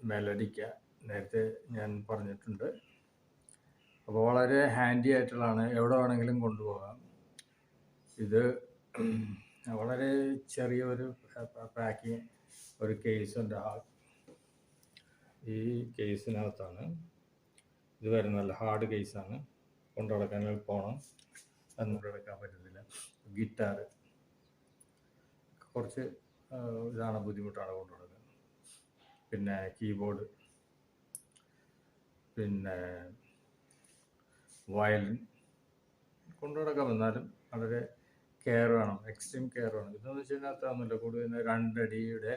മെലഡിക്ക നേരത്തെ ഞാൻ പറഞ്ഞിട്ടുണ്ട്. അപ്പോൾ വളരെ ഹാൻഡി ആയിട്ടുള്ളതാണ്, എവിടെ വേണമെങ്കിലും കൊണ്ടുപോകാം. ഇത് വളരെ ചെറിയൊരു പാക്കിങ്, ഒരു കേസുണ്ട്. ഈ കേസിനകത്താണ് ഇത് വരുന്നതല്ല, ഹാർഡ് കേസാണ്, കൊണ്ടു നടക്കാൻ എളുപ്പമാണ്. അത് കൊണ്ടുനടക്കാൻ പറ്റുന്നില്ല. ഗിറ്റാർ കുറച്ച് ഇതാണ്, ബുദ്ധിമുട്ടാണ് കൊണ്ടു നടക്കാൻ. പിന്നെ കീബോർഡ്, പിന്നെ വയലിൻ കൊണ്ടു നടക്കാൻ വന്നാലും വളരെ കെയർ വേണം, എക്സ്ട്രീം കെയർ വേണം. ഇതെന്ന് വെച്ച് കഴിഞ്ഞാൽ അത്രയൊന്നുമില്ല, കൂടുതൽ 2 അടിയുടെ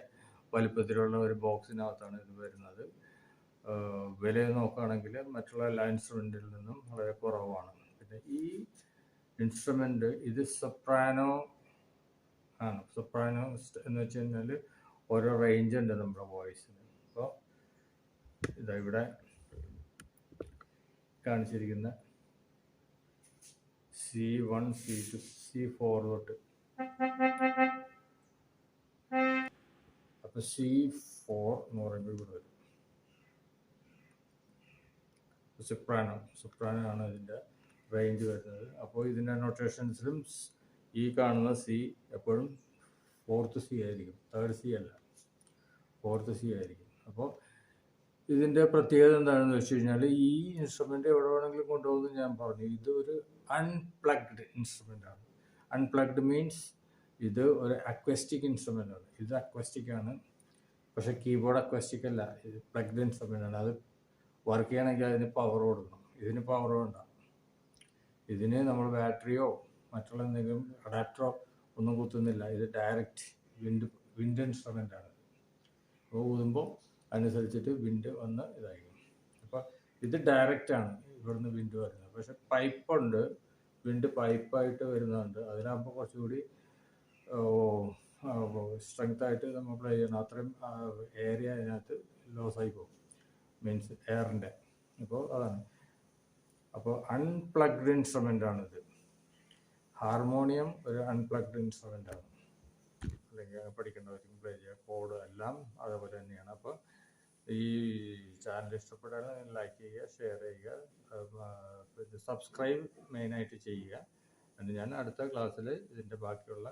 വലിപ്പത്തിലുള്ള ഒരു ബോക്സിനകത്താണ് ഇത് വരുന്നത്. വില നോക്കുകയാണെങ്കിൽ മറ്റുള്ള എല്ലാ ഇൻസ്ട്രുമെൻറ്റിൽ നിന്നും വളരെ കുറവാണ്. പിന്നെ ഈ ഇൻസ്ട്രുമെൻ്റ് ഇത് സൊപ്രാനോ ആണ്. സൊപ്രാനോ എന്ന് വെച്ച് കഴിഞ്ഞാൽ ഓരോ റേഞ്ച് ഉണ്ട് നമ്മുടെ വോയിസിന്. അപ്പോൾ ഇതാ ഇവിടെ കാണിച്ചിരിക്കുന്ന C1, C2, C4 തൊട്ട്. അപ്പോൾ C4 എന്ന് പറയുമ്പോൾ ഇവിടെ വരും. സൊപ്രാനോ ആണ് ഇതിൻ്റെ റേഞ്ച് വരുന്നത്. അപ്പോൾ ഇതിൻ്റെ നൊട്ടേഷൻസിലും ഈ കാണുന്ന C എപ്പോഴും 4th C ആയിരിക്കും, 3rd C അല്ല, 4th C ആയിരിക്കും. അപ്പോൾ ഇതിൻ്റെ പ്രത്യേകത എന്താണെന്ന് വെച്ച് കഴിഞ്ഞാൽ ഈ ഇൻസ്ട്രുമെൻ്റ് എവിടെ വേണമെങ്കിലും കൊണ്ടുപോകുന്നത് ഞാൻ പറഞ്ഞു. ഇത് ഒരു അൺപ്ലഗ്ഡ് ഇൻസ്ട്രുമെൻ്റ് ആണ്. അൺപ്ലഗ്ഡ് മീൻസ് ഇത് ഒരു അക്വസ്റ്റിക് ഇൻസ്ട്രുമെൻ്റ് ആണ്. ഇത് അക്വസ്റ്റിക് ആണ്, പക്ഷേ കീബോർഡ് അക്വസ്റ്റിക് അല്ല, ഇത് പ്ലഗ്ഡ് ഇൻസ്ട്രുമെൻ്റ് ആണ്. അത് വർക്ക് ചെയ്യണമെങ്കിൽ അതിന് പവർ കൊടുക്കണം. ഇതിന് പവർ വേണ്ട. ഇതിന് നമ്മൾ ബാറ്ററിയോ മറ്റുള്ള എന്തെങ്കിലും അഡാപ്റ്ററോ ഒന്നും കുത്തുന്നില്ല. ഇത് ഡയറക്റ്റ് വിൻഡ് ഇൻസ്ട്രുമെൻ്റ് ആണ്. അപ്പോൾ ഊതുമ്പോൾ അനുസരിച്ചിട്ട് വിൻഡ് വന്ന് ഇതായിരിക്കും. അപ്പോൾ ഇത് ഡയറക്റ്റാണ് ഇവിടുന്ന് വിൻഡ് വരുന്നത്. പക്ഷെ പൈപ്പുണ്ട്, വിൻഡ് പൈപ്പായിട്ട് വരുന്നുണ്ട്. അതിനാകുമ്പോൾ കുറച്ചുകൂടി സ്ട്രെങ്തായിട്ട് നമ്മൾ പ്ലേ ചെയ്യണം. അത്രയും ഏരിയ അതിനകത്ത് ലോസായി പോകും, മീൻസ് എയറിൻ്റെ. അപ്പോൾ അതാണ്. അപ്പോൾ അൺപ്ലഗ്ഡ് ഇൻസ്ട്രുമെൻ്റ് ആണിത്. ഹാർമോണിയം ഒരു അൺപ്ലഗ്ഡ് ഇൻസ്ട്രുമെൻ്റ് ആണ്. അല്ലെങ്കിൽ പഠിക്കേണ്ടവർക്കും പ്ലേ ചെയ്യുക, കോഡ് എല്ലാം അതേപോലെ തന്നെയാണ്. അപ്പോൾ ഈ ചാനൽ ഇഷ്ടപ്പെട്ടാൽ ലൈക്ക് ചെയ്യുക, ഷെയർ ചെയ്യുക, സബ്സ്ക്രൈബ് മെയിനായിട്ട് ചെയ്യുക. എന്നിട്ട് ഞാൻ അടുത്ത ക്ലാസ്സിൽ ഇതിൻ്റെ ബാക്കിയുള്ള